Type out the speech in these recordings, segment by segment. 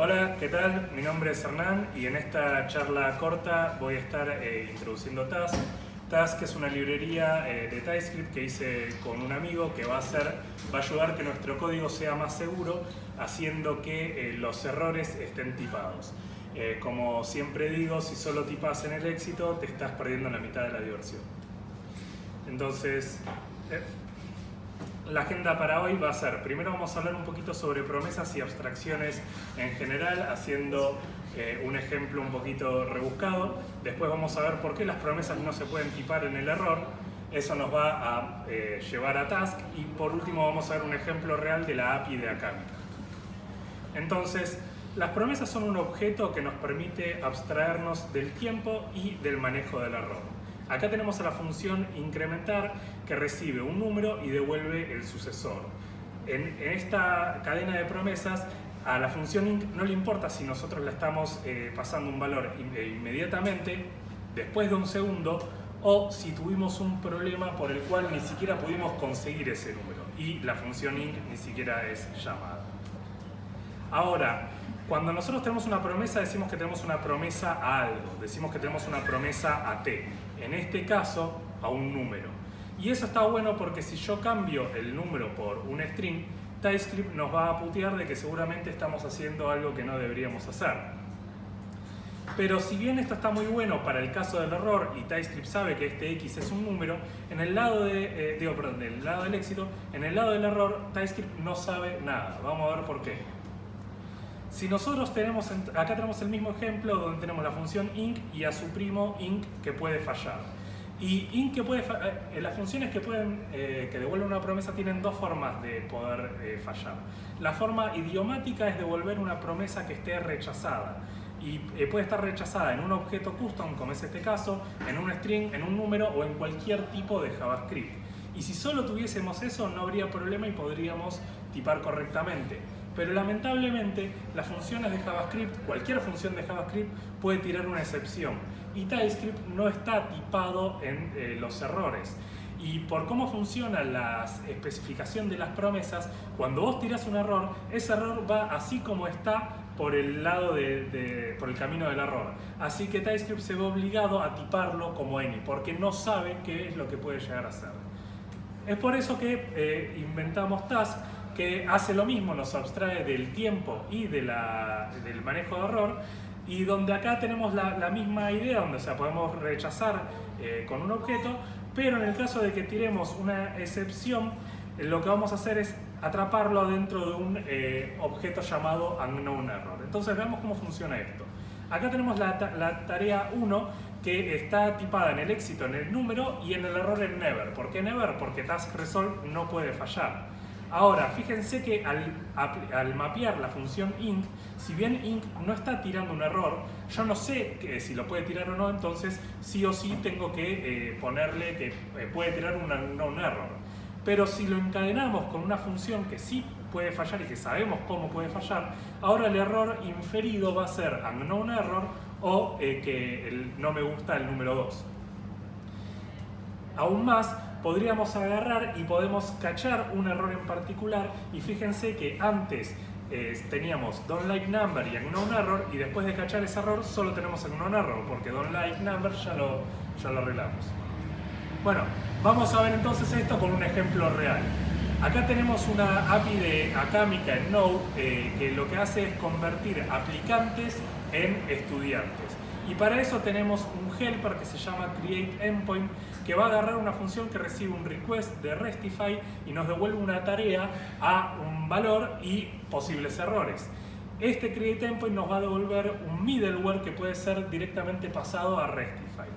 Hola, ¿qué tal? Mi nombre es Hernán y en esta charla corta voy a estar introduciendo Task. Task es una librería de TypeScript que hice con un amigo que va a ayudar a que nuestro código sea más seguro, haciendo que los errores estén tipados. Como siempre digo, si solo tipas en el éxito, te estás perdiendo la mitad de la diversión. Entonces, la agenda para hoy va a ser, primero vamos a hablar un poquito sobre promesas y abstracciones en general, haciendo un ejemplo un poquito rebuscado. Después vamos a ver por qué las promesas no se pueden tipar en el error. Eso nos va a llevar a Task. Y por último vamos a ver un ejemplo real de la API de Acámica. Entonces, las promesas son un objeto que nos permite abstraernos del tiempo y del manejo del error. Acá tenemos a la función incrementar que recibe un número y devuelve el sucesor. En esta cadena de promesas, a la función inc no le importa si nosotros le estamos pasando un valor inmediatamente, después de un segundo, o si tuvimos un problema por el cual ni siquiera pudimos conseguir ese número y la función inc ni siquiera es llamada. Ahora, cuando nosotros tenemos una promesa, decimos que tenemos una promesa a algo, decimos que tenemos una promesa a t, en este caso a un número. Y eso está bueno porque si yo cambio el número por un string, TypeScript nos va a putear de que seguramente estamos haciendo algo que no deberíamos hacer. Pero si bien esto está muy bueno para el caso del error y TypeScript sabe que este x es un número, en el lado del lado del éxito, en el lado del error, TypeScript no sabe nada. Vamos a ver por qué. Si nosotros acá tenemos el mismo ejemplo donde tenemos la función inc y a su primo inc que puede fallar. Y inc las funciones que devuelven una promesa tienen dos formas de poder fallar. La forma idiomática es devolver una promesa que esté rechazada. Y puede estar rechazada en un objeto custom, como es este caso, en un string, en un número o en cualquier tipo de JavaScript. Y si solo tuviésemos eso, no habría problema y podríamos tipar correctamente. Pero lamentablemente las funciones de JavaScript, cualquier función de JavaScript puede tirar una excepción y TypeScript no está tipado en los errores. Y por cómo funciona la especificación de las promesas, cuando vos tirás un error, ese error va así como está por el lado por el camino del error. Así que TypeScript se ve obligado a tiparlo como any, porque no sabe qué es lo que puede llegar a ser. Es por eso que inventamos Task, que hace lo mismo, nos abstrae del tiempo y del manejo de error, y donde acá tenemos la misma idea, donde podemos rechazar con un objeto, pero en el caso de que tiremos una excepción, lo que vamos a hacer es atraparlo dentro de un objeto llamado unknownError. Entonces veamos cómo funciona esto. Acá tenemos la tarea 1, que está tipada en el éxito, en el número, y en el error en never. ¿Por qué never? Porque task resolve no puede fallar. Ahora, fíjense que al mapear la función inc, si bien inc no está tirando un error, yo no sé si lo puede tirar o no, entonces sí o sí tengo que ponerle que puede tirar un unknown error. Pero si lo encadenamos con una función que sí puede fallar y que sabemos cómo puede fallar, ahora el error inferido va a ser unknown error o que no me gusta el número 2. Aún más, podríamos agarrar y podemos cachar un error en particular, y fíjense que antes teníamos don't like number y unknown error, y después de cachar ese error solo tenemos unknown error porque don't like number ya lo arreglamos. Bueno, vamos a ver entonces esto con un ejemplo real. Acá tenemos una API de Acámica en Node que lo que hace es convertir aplicantes en estudiantes. Y para eso tenemos un helper que se llama createEndpoint, que va a agarrar una función que recibe un request de Restify y nos devuelve una tarea a un valor y posibles errores. Este createEndpoint nos va a devolver un middleware que puede ser directamente pasado a Restify.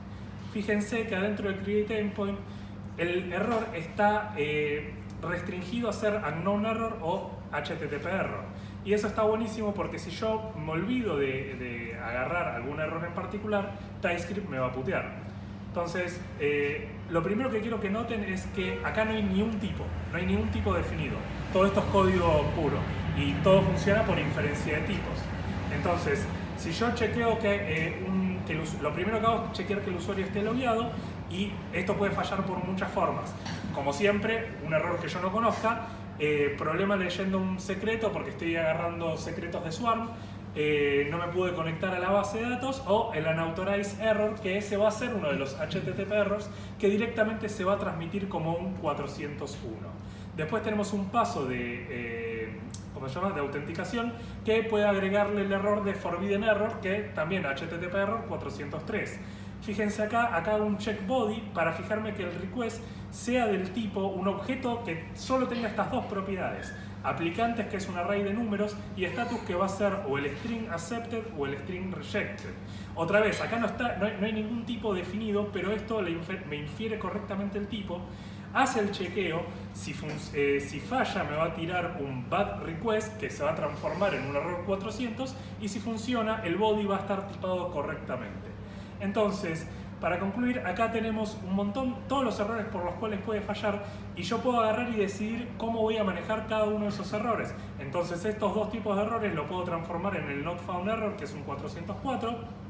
Fíjense que adentro del createEndpoint el error está restringido a ser unknown error o HTTP error. Y eso está buenísimo porque si yo me olvido de agarrar algún error en particular, TypeScript me va a putear. Entonces, lo primero que quiero que noten es que acá no hay ni un tipo definido. Todo esto es código puro y todo funciona por inferencia de tipos. Entonces, si yo chequeo lo primero que hago es chequear que el usuario esté logueado, y esto puede fallar por muchas formas. Como siempre, un error que yo no conozca, problema leyendo un secreto porque estoy agarrando secretos de Swarm, no me pude conectar a la base de datos, o el unauthorized error, que ese va a ser uno de los HTTP errors que directamente se va a transmitir como un 401. Después tenemos un paso de, ¿cómo se llama?, de autenticación, que puede agregarle el error de forbidden error, que también HTTP error 403. Fíjense acá hago un check body para fijarme que el request sea del tipo un objeto que solo tenga estas dos propiedades: aplicantes, que es un array de números, y status, que va a ser o el string accepted o el string rejected. Otra vez, acá no hay ningún tipo definido, pero esto me infiere correctamente el tipo. Hace el chequeo, si falla me va a tirar un bad request que se va a transformar en un error 400, y si funciona el body va a estar tipado correctamente. Entonces, para concluir, acá tenemos un montón, todos los errores por los cuales puede fallar, y yo puedo agarrar y decidir cómo voy a manejar cada uno de esos errores. Entonces estos dos tipos de errores lo puedo transformar en el not found error, que es un 404.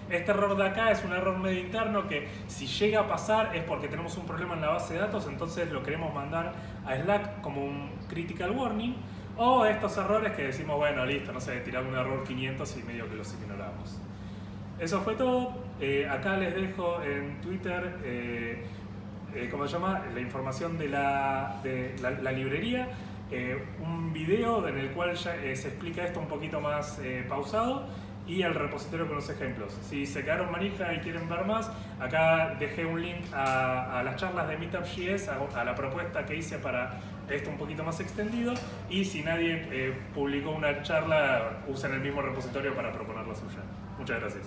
Este error de acá es un error medio interno que, si llega a pasar, es porque tenemos un problema en la base de datos, entonces lo queremos mandar a Slack como un critical warning. O estos errores que decimos, bueno, listo, no sé, tirar un error 500 y medio que los ignoramos. Eso fue todo. Acá les dejo en Twitter, ¿cómo se llama?, la información de la librería, un video en el cual ya, se explica esto un poquito más pausado, y el repositorio con los ejemplos. Si se quedaron manija y quieren ver más, acá dejé un link a las charlas de Meetup.js, a la propuesta que hice para esto un poquito más extendido, y si nadie publicó una charla, usen el mismo repositorio para proponer la suya. Muchas gracias.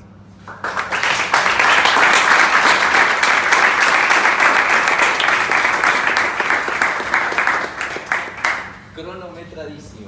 Cronometradísimo.